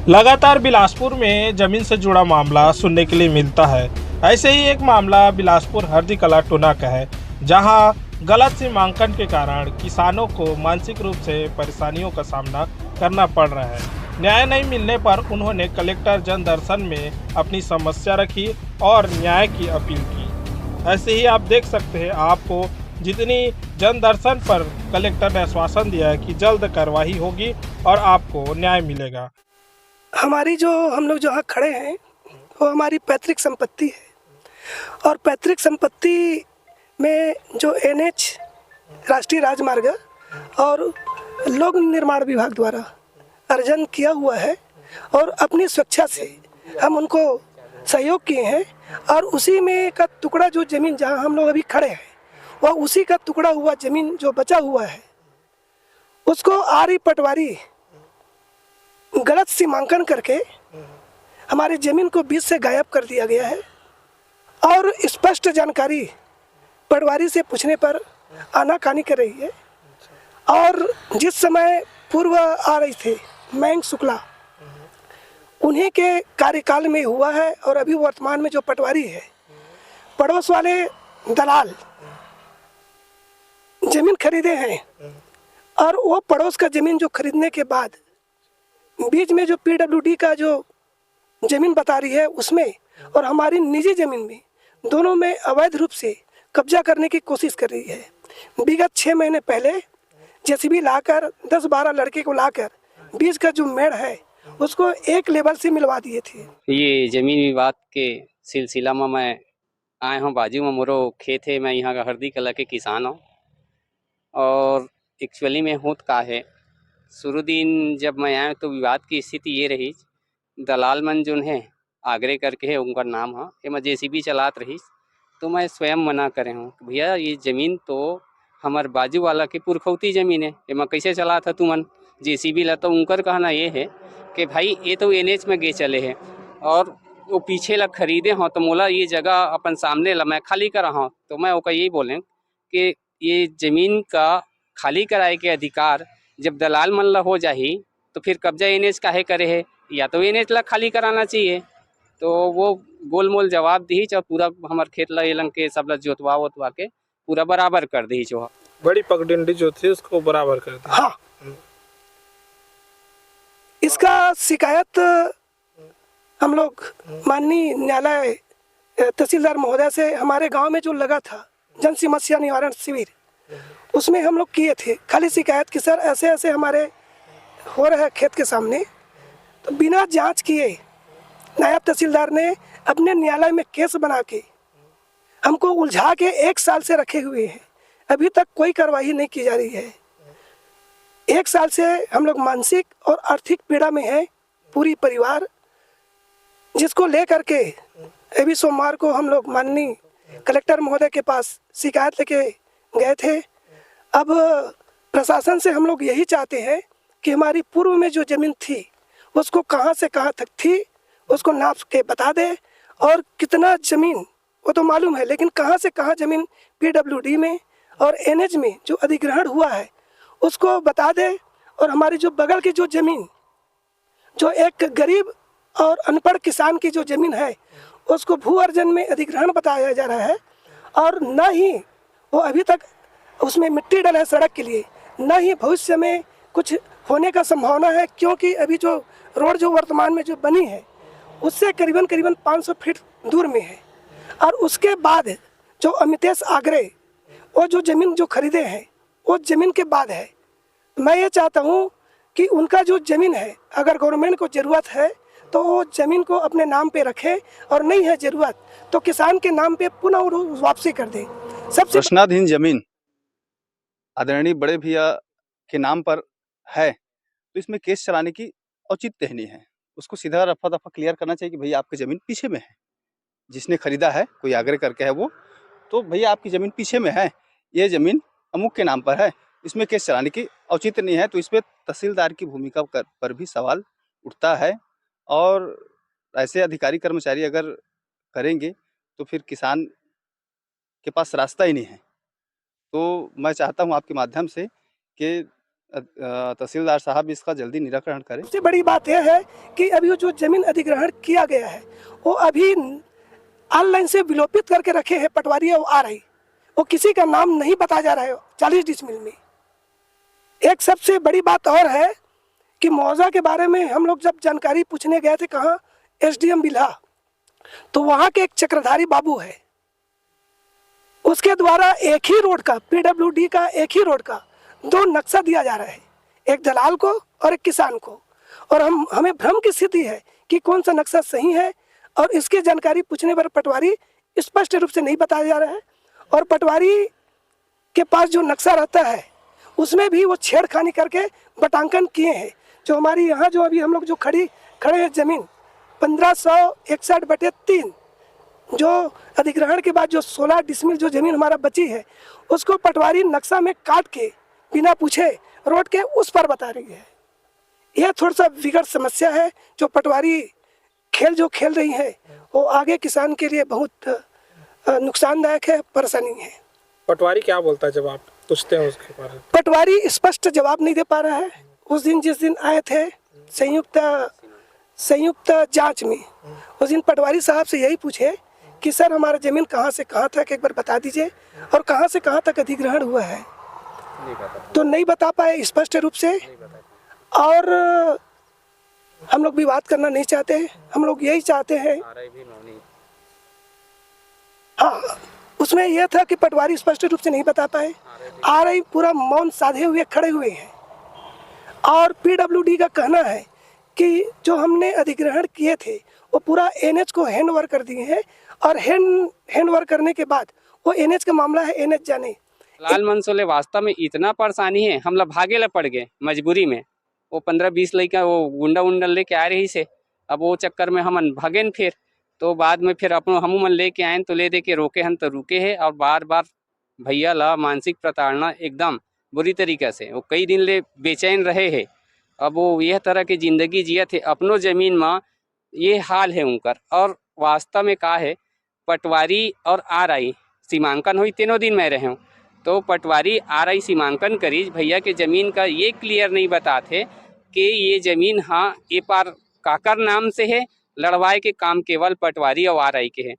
लगातार बिलासपुर में जमीन से जुड़ा मामला सुनने के लिए मिलता है। ऐसे ही एक मामला बिलासपुर हरदी कला टोना का है, जहां गलत सीमांकन के कारण किसानों को मानसिक रूप से परेशानियों का सामना करना पड़ रहा है। न्याय नहीं मिलने पर उन्होंने कलेक्टर जन दर्शन में अपनी समस्या रखी और न्याय की अपील की। ऐसे ही आप देख सकते हैं, आपको जितनी जन दर्शन पर कलेक्टर ने आश्वासन दिया है कि जल्द कार्रवाई होगी और आपको न्याय मिलेगा। हमारी जो हम लोग जहाँ खड़े हैं वो हमारी पैतृक संपत्ति है और पैतृक संपत्ति में जो एनएच राष्ट्रीय राजमार्ग और लोक निर्माण विभाग द्वारा अर्जन किया हुआ है और अपनी स्वेच्छा से हम उनको सहयोग किए हैं और उसी में का टुकड़ा जो ज़मीन जहाँ हम लोग अभी खड़े हैं वह उसी का टुकड़ा हुआ ज़मीन जो बचा हुआ है उसको आरी पटवारी गलत सीमांकन करके हमारी ज़मीन को बीच से गायब कर दिया गया है और स्पष्ट जानकारी पटवारी से पूछने पर आनाकानी कर रही है। और जिस समय पूर्व आ रही थे मयंक शुक्ला, उन्हीं के कार्यकाल में हुआ है और अभी वर्तमान में जो पटवारी है, पड़ोस वाले दलाल ज़मीन खरीदे हैं और वो पड़ोस का ज़मीन जो खरीदने के बाद बीच में जो पीडब्ल्यूडी का जो ज़मीन बता रही है उसमें और हमारी निजी ज़मीन में दोनों में अवैध रूप से कब्जा करने की कोशिश कर रही है। विगत 6 महीने पहले जेसीबी लाकर 10-12 लड़के को लाकर बीच का जो मेड़ है उसको एक लेवल से मिलवा दिए थे। ये ज़मीन विवाद के सिलसिला में मैं आया हूँ। बाजू में मोरो खेत है, मैं यहाँ का हरदी कला के किसान हूँ। और एक्चुअली में होत का है, शुरू दिन जब मैं आया तो विवाद की स्थिति ये रही, दलाल मन जो है आगरे करके है उनका नाम है, एमा जेसीबी चलात रही तो मैं स्वयं मना करे हूँ कि भैया ये ज़मीन तो हमार बाजू वाला के पुरखौती ज़मीन है, एमा कैसे चलात है तुमन जेसीबी ला। तो उनकर कहना ये है कि भाई ये तो एनएच में गे चले हैं और वो पीछे ला खरीदे हों तो मोला ये जगह अपन सामने ला मैं खाली करा हूँ। तो मैं ओका यही बोलें कि ये ज़मीन का खाली कराए के अधिकार जब दलाल मन ला हो जाही तो फिर कब्जा एनएच काहे करे है, या तो एनएच ला खाली कराना चाहिए। तो वो गोल मोल जवाब दी और पूरा हमार खेत ला एलंग के सब ला जोतवा वोतवा के पूरा बराबर कर दी। जो बड़ी पगडंडी जो थी उसको बराबर कर दी। हाँ, इसका शिकायत हम लोग माननीय न्यायालय तहसीलदार महोदय से हमारे गांव में जो लगा था जन समस्या निवारण शिविर, उसमें हम लोग किए थे खाली शिकायत कि सर ऐसे ऐसे हमारे हो रहा है खेत के सामने। तो बिना जांच किए नायब तहसीलदार ने अपने न्यायालय में केस बना के हमको उलझा के 1 साल से रखे हुए हैं। अभी तक कोई कार्रवाई नहीं की जा रही है। 1 साल से हम लोग मानसिक और आर्थिक पीड़ा में हैं पूरी परिवार, जिसको लेकर के अभी सोमवार को हम लोग माननीय कलेक्टर महोदय के पास शिकायत लेके गए थे। अब प्रशासन से हम लोग यही चाहते हैं कि हमारी पूर्व में जो ज़मीन थी उसको कहाँ से कहाँ तक थी उसको नाप के बता दे, और कितना ज़मीन वो तो मालूम है, लेकिन कहाँ से कहाँ ज़मीन पीडब्ल्यूडी में और एनएच में जो अधिग्रहण हुआ है उसको बता दे। और हमारी जो बगल की जो ज़मीन जो एक गरीब और अनपढ़ किसान की जो ज़मीन है उसको भू अर्जन में अधिग्रहण बताया जा रहा है और न ही वो अभी तक उसमें मिट्टी डला है सड़क के लिए, न ही भविष्य में कुछ होने का संभावना है, क्योंकि अभी जो रोड जो वर्तमान में जो बनी है उससे करीबन 500 फीट दूर में है। और उसके बाद जो अमितेश आगरे वो जो ज़मीन जो खरीदे हैं वो ज़मीन के बाद है। मैं ये चाहता हूँ कि उनका जो ज़मीन है अगर गवर्नमेंट को ज़रूरत है तो वो ज़मीन को अपने नाम पे रखे, और नहीं है ज़रूरत तो किसान के नाम पे पुनः वापसी कर दे। सबसे प्रश्नाधीन ज़मीन आदरणीय बड़े भैया के नाम पर है तो इसमें केस चलाने की औचित्य नहीं है। उसको सीधा रफा दफा क्लियर करना चाहिए कि भैया आपकी ज़मीन पीछे में है, जिसने खरीदा है कोई आग्रह करके है वो, तो भैया आपकी ज़मीन पीछे में है, ये ज़मीन अमुक के नाम पर है, इसमें केस चलाने की औचित्य नहीं है। तो इसमें तहसीलदार की भूमिका पर भी सवाल उठता है। और ऐसे अधिकारी कर्मचारी अगर करेंगे तो फिर किसान के पास रास्ता ही नहीं है। तो मैं चाहता हूँ आपके माध्यम से कि तहसीलदार साहब इसका जल्दी निराकरण करें। सबसे बड़ी बात यह है कि अभी जो जमीन अधिग्रहण किया गया है वो अभी ऑनलाइन से विलोपित करके रखे हैं पटवारी और आ रही, वो किसी का नाम नहीं बताया जा रहा है 40 डिसमिल में। एक सबसे बड़ी बात और है कि मुआवजा के बारे में हम लोग जब जानकारी पूछने गए थे कहाँ, SDM बिल्हा, तो वहाँ के एक चक्रधारी बाबू है, उसके द्वारा एक ही रोड का, PWD का एक ही रोड का 2 नक्शा दिया जा रहा है, एक दलाल को और एक किसान को। और हमें भ्रम की स्थिति है कि कौन सा नक्शा सही है, और इसकी जानकारी पूछने पर पटवारी स्पष्ट रूप से नहीं बताया जा रहा है। और पटवारी के पास जो नक्शा रहता है उसमें भी वो छेड़खानी करके बटांकन किए हैं। जो हमारी यहाँ जो अभी हम लोग जो खड़े हैं जमीन 1561/3, जो अधिग्रहण के बाद जो 16 डिसमिल जो जमीन हमारा बची है उसको पटवारी नक्शा में काट के बिना पूछे रोड के उस पर बता रही है। यह थोड़ा सा विकट समस्या है जो पटवारी खेल रही है, वो आगे किसान के लिए बहुत नुकसानदायक है, परेशानी है। पटवारी क्या बोलता है जब आप पूछते हैं उसके बारे में? पटवारी स्पष्ट जवाब नहीं दे पा रहा है। उस दिन जिस दिन आए थे संयुक्त जांच में, उस दिन पटवारी साहब से यही पूछे कि सर हमारा ज़मीन कहाँ से कहाँ तक एक बार बता दीजिए और कहाँ से कहाँ तक अधिग्रहण हुआ है, तो नहीं बता पाए स्पष्ट रूप से। और हम लोग विवाद करना नहीं चाहते, हम लोग यही चाहते हैं। हाँ, उसमें यह था कि पटवारी स्पष्ट रूप से नहीं बता पाए, RI पूरा मौन साधे हुए खड़े हुए हैं। और PWD का कहना है कि जो हमने अधिग्रहण किए थे वो पूरा NH को हैंडओवर कर दिए हैं, और हैंडओवर करने के बाद वो NH का मामला है, NH जाने। लाल मनसोले वास्तव में इतना परेशानी है, हम लोग भागे ला पड़ गए मजबूरी में। वो 15-20 लड़का वो गुंडा उंडा लेके आ रही से, अब वो चक्कर में हम भागेन फिर, तो बाद में फिर अपन हम मन लेके आए तो ले दे के रोके हम तो रुके है। और बार बार भैया ला मानसिक प्रताड़ना एकदम बुरी तरीके से, वो कई दिन ले बेचैन रहे है। अब वो यह तरह की जिंदगी जिया थे, अपनों जमीन में ये हाल है उनकर। और वास्तव में का है, पटवारी और RI सीमांकन हुई, तीनों दिन मैं रहे हूँ, तो पटवारी RI सीमांकन करी भैया के ज़मीन का ये क्लियर नहीं बताते कि ये ज़मीन हाँ ए पार काकर नाम से है, लड़वाए के काम केवल पटवारी और RI के हैं।